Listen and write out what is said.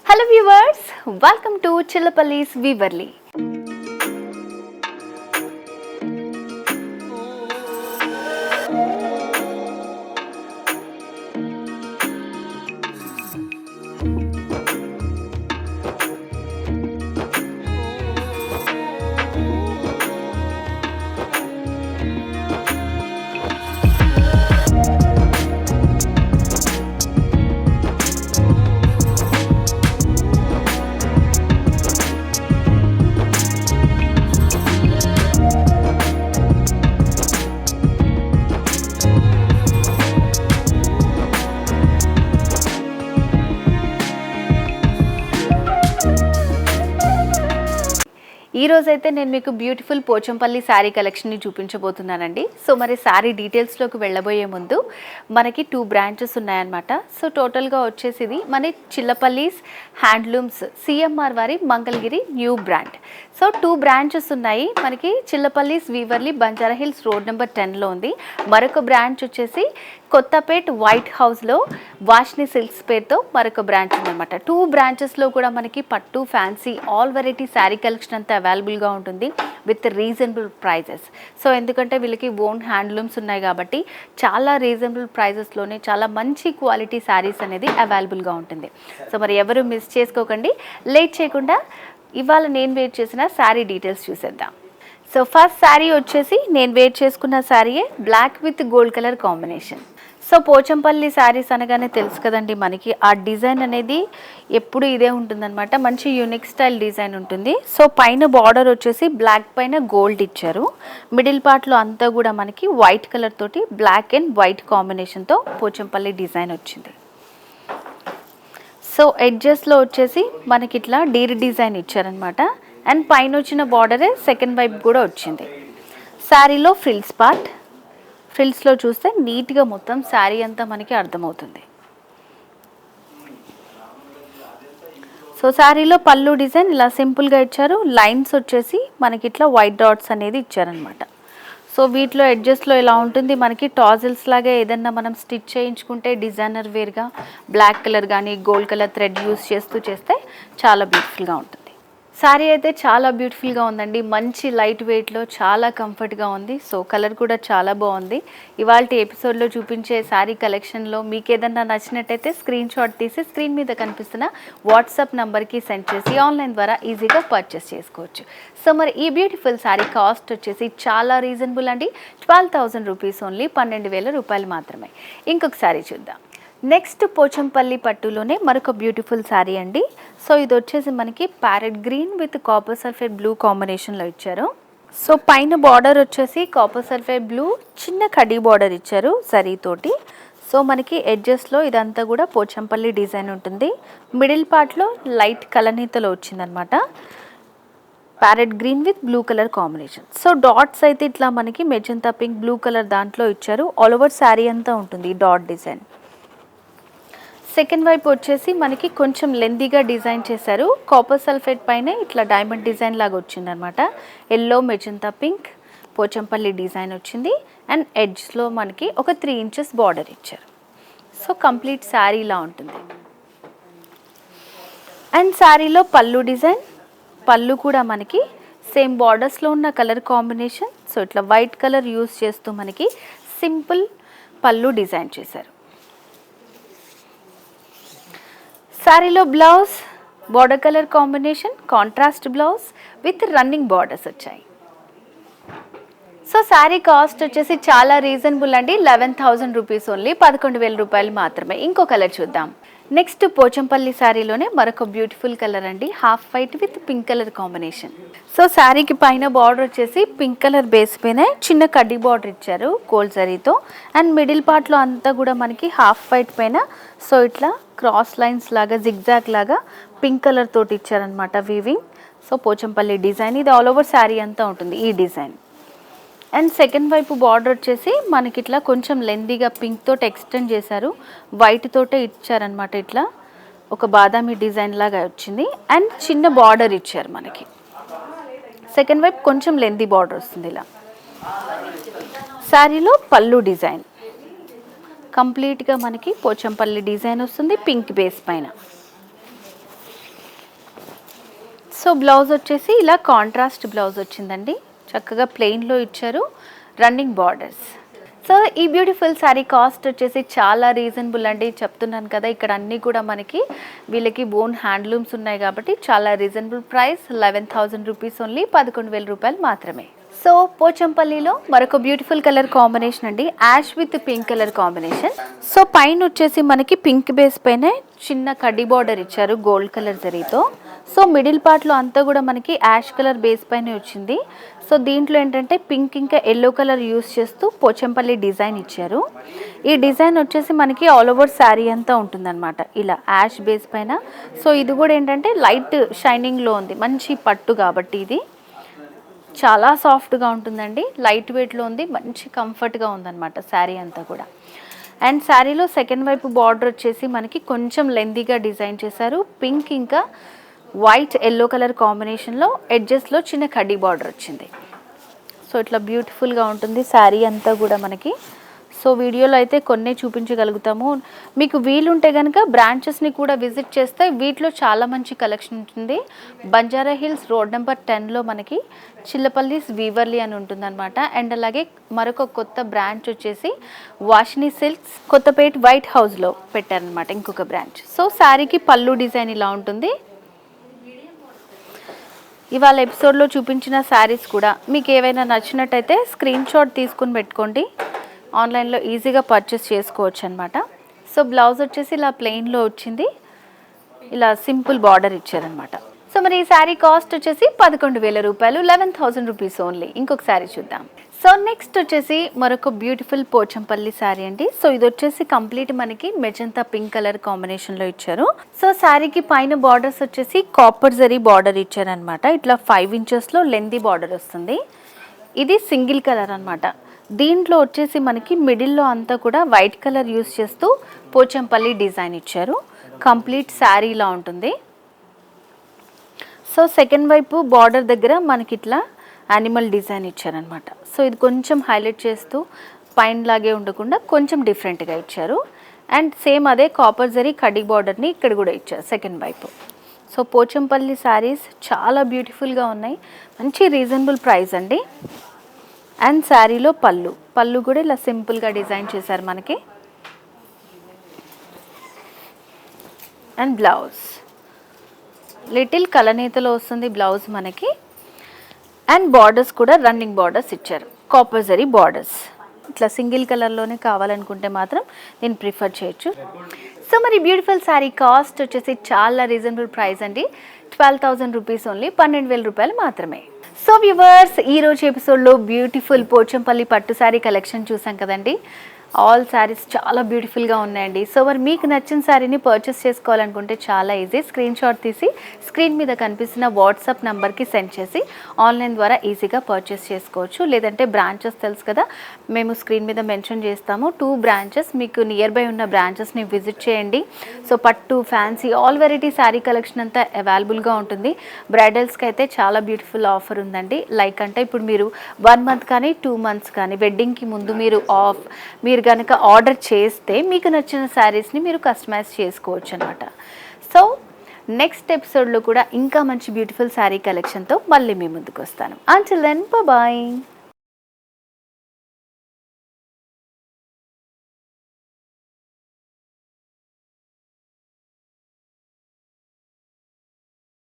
Hello viewers, welcome to Chillapalli's Weaverly. ఈ రోజైతే నేను మీకు బ్యూటిఫుల్ పోచంపల్లి శారీ కలెక్షన్ని చూపించబోతున్నానండి. సో మరి శారీ డీటెయిల్స్లోకి వెళ్ళబోయే ముందు మనకి 2 బ్రాంచెస్ ఉన్నాయన్నమాట. సో టోటల్గా వచ్చేసి ఇది మన చిల్లపల్లీస్ హ్యాండ్లూమ్స్ సిఎంఆర్ వారి Mangalagiri new brand. So 2 branches ఉన్నాయి మనకి. చిల్లపల్లీస్ వీవర్లీ బంజారా హిల్స్ రోడ్ నెంబర్ 10లో ఉంది. మరొక బ్రాంచ్ వచ్చేసి కొత్తపేట్ వైట్ హౌస్లో వాష్ని సిల్క్స్ పేరుతో మరొక బ్రాంచ్ ఉందన్నమాట. 2 బ్రాంచెస్లో కూడా మనకి పట్టు fancy all variety sari collection అంతా అవైలబుల్గా ఉంటుంది విత్ రీజనబుల్ ప్రైజెస్. సో ఎందుకంటే వీళ్ళకి ఓన్ హ్యాండ్లూమ్స్ ఉన్నాయి కాబట్టి చాలా రీజనబుల్ ప్రైజెస్లోనే చాలా మంచి క్వాలిటీ శారీస్ అనేది అవైలబుల్గా ఉంటుంది. సో మరి ఎవరు మిస్ చేసుకోకండి. లేట్ చేయకుండా ఇవాళ నేను వెయిట్ చేసిన శారీ డీటెయిల్స్ చూసేద్దాం. సో ఫస్ట్ శారీ వచ్చేసి నేను వెయిట్ చేసుకున్న శారీయే black with gold colour combination. So Pochampally saris అనగానే తెలుసు కదండి మనకి ఆ డిజైన్ అనేది ఎప్పుడు ఇదే ఉంటుందన్నమాట. మంచి యూనిక్ స్టైల్ డిజైన్ ఉంటుంది. సో పైన బార్డర్ వచ్చేసి బ్లాక్ పైన గోల్డ్ ఇచ్చారు. మిడిల్ పార్ట్లో అంతా కూడా మనకి వైట్ కలర్ తోటి బ్లాక్ అండ్ వైట్ కాంబినేషన్తో పోచంపల్లి డిజైన్ వచ్చింది. సో ఎడ్జెస్లో వచ్చేసి మనకి ఇట్లా డీర్ డిజైన్ ఇచ్చారనమాట. అండ్ పైన వచ్చిన బార్డరే సెకండ్ వైపు కూడా వచ్చింది. శారీలో ఫ్రిల్స్ పార్ట్, ఫ్రిల్స్లో చూస్తే నీట్గా మొత్తం శారీ అంతా మనకి అర్థమవుతుంది. సో శారీలో పళ్ళు డిజైన్ ఇలా సింపుల్గా ఇచ్చారు. లైన్స్ వచ్చేసి మనకి ఇట్లా వైట్ డాట్స్ అనేది ఇచ్చారనమాట. సో వీటిలో ఎడ్జెస్లో ఇలా ఉంటుంది మనకి టాజిల్స్ లాగా ఏదన్నా మనం స్టిచ్ చేయించుకుంటే డిజైనర్ వేర్గా బ్లాక్ కలర్ కానీ గోల్డ్ కలర్ థ్రెడ్ యూస్ చేస్తే చాలా బ్యూటిఫుల్గా ఉంటుంది. శారీ అయితే చాలా బ్యూటిఫుల్గా ఉందండి. మంచి లైట్ వెయిట్లో చాలా కంఫర్ట్గా ఉంది. సో కలర్ కూడా చాలా బాగుంది. ఇవాళ ఎపిసోడ్లో చూపించే శారీ కలెక్షన్లో మీకు ఏదన్నా నచ్చినట్టయితే స్క్రీన్ షాట్ తీసి స్క్రీన్ మీద కనిపిస్తున్న వాట్సాప్ నెంబర్కి సెండ్ చేసి ఆన్లైన్ ద్వారా ఈజీగా పర్చేస్ చేసుకోవచ్చు. సో మరి ఈ బ్యూటిఫుల్ శారీ కాస్ట్ వచ్చేసి చాలా రీజనబుల్ అండి. 12,000 రూపీస్ ఓన్లీ, 12,000 రూపాయలు మాత్రమే. ఇంకొక శారీ చూద్దాం. నెక్స్ట్ పోచంపల్లి పట్టులోనే మరొక బ్యూటిఫుల్ శారీ అండి. సో ఇది వచ్చేసి మనకి parrot green with copper sulphate blue కాంబినేషన్లో ఇచ్చారు. సో పైన బార్డర్ వచ్చేసి కాపర్ సల్ఫేట్ బ్లూ చిన్న కడ్డీ బార్డర్ ఇచ్చారు జరీతోటి. సో మనకి ఎడ్జెస్లో ఇదంతా కూడా పోచంపల్లి డిజైన్ ఉంటుంది. మిడిల్ పార్ట్లో లైట్ కలనీతలో వచ్చిందనమాట. Parrot green with blue colour combination. So dots అయితే ఇట్లా మనకి మెజంతా పింక్ బ్లూ కలర్ దాంట్లో ఇచ్చారు. ఆల్ ఓవర్ శారీ అంతా ఉంటుంది ఈ డాట్ డిజైన్. సెకండ్ వైపు వచ్చేసి మనకి కొంచెం లెందీగా డిజైన్ చేశారు. కాపర్ సల్ఫేట్ పైన ఇట్లా డైమండ్ డిజైన్ లాగా వచ్చిందనమాట. Yellow magenta pink Pochampally design వచ్చింది. అండ్ ఎడ్జ్లో మనకి ఒక 3 ఇంచెస్ బార్డర్ ఇచ్చారు. సో కంప్లీట్ శారీ ఇలా ఉంటుంది. అండ్ శారీలో పళ్ళు డిజైన్, పళ్ళు కూడా మనకి సేమ్ బార్డర్స్లో ఉన్న కలర్ కాంబినేషన్. సో ఇట్లా వైట్ కలర్ యూస్ చేస్తూ మనకి సింపుల్ పళ్ళు డిజైన్ చేశారు. శారీలో blouse border colour combination contrast blouse with running borders వచ్చాయి. సో శారీ కాస్ట్ వచ్చేసి చాలా రీజనబుల్ అండి. 11,000 రూపీస్ ఓన్లీ, 11,000 రూపాయలు మాత్రమే. ఇంకో కలర్ చూద్దాం. నెక్స్ట్ పోచంపల్లి శారీలోనే మరొక బ్యూటిఫుల్ కలర్ అండి. Half white with pink colour combination. So శారీకి పైన బార్డర్ వచ్చేసి పింక్ కలర్ బేస్ పైన చిన్న కడ్డీ బార్డర్ ఇచ్చారు గోల్డ్ జరీతో. అండ్ మిడిల్ పార్ట్లో అంతా కూడా మనకి హాఫ్ వైట్ పైన సో ఇట్లా క్రాస్ లైన్స్ లాగా జిగ్జాగ్ లాగా పింక్ కలర్ తోటి ఇచ్చారనమాట వీవింగ్. సో పోచంపల్లి డిజైన్ ఇది ఆల్ ఓవర్ శారీ అంతా ఉంటుంది ఈ డిజైన్. అండ్ సెకండ్ వైపు బార్డర్ వచ్చేసి మనకి ఇట్లా కొంచెం లెందీగా పింక్ తోటి ఎక్స్టెండ్ చేశారు. వైట్ తోటే ఇచ్చారనమాట. ఇట్లా ఒక బాదామి డిజైన్ లాగా వచ్చింది. అండ్ చిన్న బార్డర్ ఇచ్చారు మనకి. సెకండ్ వైపు కొంచెం లెందీ బార్డర్ వస్తుంది ఇలా. శారీలో పళ్ళు డిజైన్ కంప్లీట్గా మనకి పోచంపల్లి డిజైన్ వస్తుంది పింక్ బేస్ పైన. సో బ్లౌజ్ వచ్చేసి ఇలా కాంట్రాస్ట్ బ్లౌజ్ వచ్చిందండి, చక్కగా ప్లెయిన్లో ఇచ్చారు, రన్నింగ్ బార్డర్స్. సో ఈ బ్యూటిఫుల్ శారీ కాస్ట్ వచ్చేసి చాలా రీజనబుల్ అండి, చెప్తున్నాను కదా ఇక్కడ అన్నీ కూడా మనకి వీళ్ళకి ఓన్ హ్యాండ్లూమ్స్ ఉన్నాయి కాబట్టి చాలా రీజనబుల్ ప్రైస్, 11,000 రూపీస్ ఓన్లీ, 11,000 రూపాయలు మాత్రమే. సో పోచంపల్లిలో మరొక బ్యూటిఫుల్ కలర్ కాంబినేషన్ అండి, ash with pink colour combination. So పైన వచ్చేసి మనకి పింక్ బేస్ పైన చిన్న కడ్డీ బార్డర్ ఇచ్చారు గోల్డ్ కలర్ జరీతో. సో మిడిల్ పార్ట్లో అంతా కూడా మనకి యాష్ కలర్ బేస్ పైన వచ్చింది. సో దీంట్లో ఏంటంటే పింక్ ఇంకా ఎల్లో కలర్ యూస్ చేస్తూ పోచంపల్లి డిజైన్ ఇచ్చారు. ఈ డిజైన్ వచ్చేసి మనకి ఆల్ ఓవర్ శారీ అంతా ఉంటుందన్నమాట ఇలా యాష్ బేస్ పైన. సో ఇది కూడా ఏంటంటే లైట్ షైనింగ్లో ఉంది, మంచి పట్టు కాబట్టి ఇది చాలా సాఫ్ట్గా ఉంటుందండి, లైట్ వెయిట్లో ఉంది, మంచి కంఫర్ట్గా ఉందన్నమాట శారీ అంతా కూడా. అండ్ శారీలో సెకండ్ వైపు బార్డర్ వచ్చేసి మనకి కొంచెం లెందీగా డిజైన్ చేశారు, పింక్ ఇంకా వైట్ ఎల్లో కలర్ కాంబినేషన్లో ఎడ్జెస్లో చిన్న కడ్డీ బార్డర్ వచ్చింది. సో ఇట్లా బ్యూటిఫుల్గా ఉంటుంది శారీ అంతా కూడా మనకి. సో వీడియోలో అయితే కొన్నే చూపించగలుగుతాము, మీకు వీలుంటే కనుక బ్రాంచెస్ని కూడా విజిట్ చేస్తే వీటిలో చాలా మంచి కలెక్షన్ ఉంటుంది. బంజారా హిల్స్ రోడ్ నెంబర్ 10లో మనకి చిల్లపల్లి వీవర్లీ అని ఉంటుందన్నమాట. అండ్ అలాగే మరొక కొత్త బ్రాంచ్ వచ్చేసి వాషిని సిల్క్స్ కొత్తపేట వైట్ హౌస్లో పెట్టారనమాట ఇంకొక బ్రాంచ్. సో శారీకి పళ్ళు డిజైన్ ఇలా ఉంటుంది. ఇవాళ ఎపిసోడ్లో చూపించిన శారీస్ కూడా మీకు ఏవైనా నచ్చినట్టయితే స్క్రీన్ షాట్ తీసుకుని పెట్టుకోండి, ఆన్లైన్లో ఈజీగా పర్చేస్ చేసుకోవచ్చు అనమాట. సో బ్లౌజ్ వచ్చేసి ఇలా ప్లెయిన్లో వచ్చింది, ఇలా సింపుల్ బార్డర్ ఇచ్చారనమాట. సో మరి ఈ శారీ కాస్ట్ వచ్చేసి 11,000 రూపాయలు, 11,000 రూపీస్ ఓన్లీ. ఇంకొక శారీ చూద్దాం. సో నెక్స్ట్ వచ్చేసి మరొక బ్యూటిఫుల్ పోచంపల్లి శారీ అండి. సో ఇది వచ్చేసి కంప్లీట్ మనకి మెజంతా పింక్ కలర్ కాంబినేషన్లో ఇచ్చారు. సో శారీకి పైన బార్డర్స్ వచ్చేసి కాపర్ జరీ బార్డర్ ఇచ్చారనమాట, ఇట్లా 5 ఇంచెస్లో లెంతీ బార్డర్ వస్తుంది. ఇది సింగిల్ కలర్ అనమాట. దీంట్లో వచ్చేసి మనకి మిడిల్లో అంతా కూడా వైట్ కలర్ యూస్ చేస్తూ పోచంపల్లి డిజైన్ ఇచ్చారు, కంప్లీట్ శారీ ఇలా ఉంటుంది. సో సెకండ్ వైపు బార్డర్ దగ్గర మనకి ఇట్లా యానిమల్ డిజైన్ ఇచ్చారనమాట. సో ఇది కొంచెం హైలైట్ చేస్తూ పైన లాగే ఉండకుండా కొంచెం డిఫరెంట్గా ఇచ్చారు. అండ్ సేమ్ అదే కాపర్ జరీ కడ్డీ బార్డర్ని ఇక్కడ కూడా ఇచ్చారు సెకండ్ వైపు. సో పోచంపల్లి శారీస్ చాలా బ్యూటిఫుల్గా ఉన్నాయి, మంచి రీజనబుల్ ప్రైస్ అండి. అండ్ శారీలో పళ్ళు కూడా ఇలా సింపుల్గా డిజైన్ చేశారు మనకి. అండ్ బ్లౌజ్ లిటిల్ కలనేతలో వస్తుంది బ్లౌజ్ మనకి. అండ్ బార్డర్స్ కూడా రన్నింగ్ బార్డర్స్ ఇచ్చారు, కాపర్ జరీ బార్డర్స్. ఇట్లా సింగిల్ కలర్లోనే కావాలనుకుంటే మాత్రం నేను ప్రిఫర్ చేయొచ్చు. సో మరి బ్యూటిఫుల్ శారీ కాస్ట్ వచ్చేసి చాలా రీజనబుల్ ప్రైస్ అండి, 12,000 రూపీస్ ఓన్లీ, 12,000 రూపాయలు మాత్రమే. సో వ్యూవర్స్, ఈరోజు ఎపిసోడ్లో బ్యూటిఫుల్ పోచంపల్లి పట్టు శారీ కలెక్షన్ చూసాం కదండి. ఆల్ శారీస్ చాలా బ్యూటిఫుల్గా ఉన్నాయండి. సో మరి మీకు నచ్చిన శారీని పర్చేస్ చేసుకోవాలనుకుంటే చాలా ఈజీ, స్క్రీన్ షాట్ తీసి స్క్రీన్ మీద కనిపిస్తున్న వాట్సాప్ నెంబర్కి సెండ్ చేసి ఆన్లైన్ ద్వారా ఈజీగా పర్చేస్ చేసుకోవచ్చు. లేదంటే బ్రాంచెస్ తెలుసు కదా, మేము స్క్రీన్ మీద మెన్షన్ చేస్తాము, 2 బ్రాంచెస్, మీకు నియర్ బై ఉన్న బ్రాంచెస్ని విజిట్ చేయండి. సో పట్టు, fancy, all variety sari collection అంతా అవైలబుల్గా ఉంటుంది. బ్రైడల్స్కి అయితే చాలా బ్యూటిఫుల్ ఆఫర్ ఉందండి. లైక్ అంటే ఇప్పుడు మీరు 1 మంత్ కానీ 2 మంత్స్ కానీ వెడ్డింగ్కి ముందు మీరు కనుక ఆర్డర్ చేస్తే మీకు నచ్చిన శారీస్ని మీరు కస్టమైజ్ చేసుకోవచ్చు అనమాట. సో నెక్స్ట్ ఎపిసోడ్లో కూడా ఇంకా మంచి బ్యూటిఫుల్ శారీ కలెక్షన్తో మళ్ళీ మీ ముందుకు వస్తాను. Until then bye.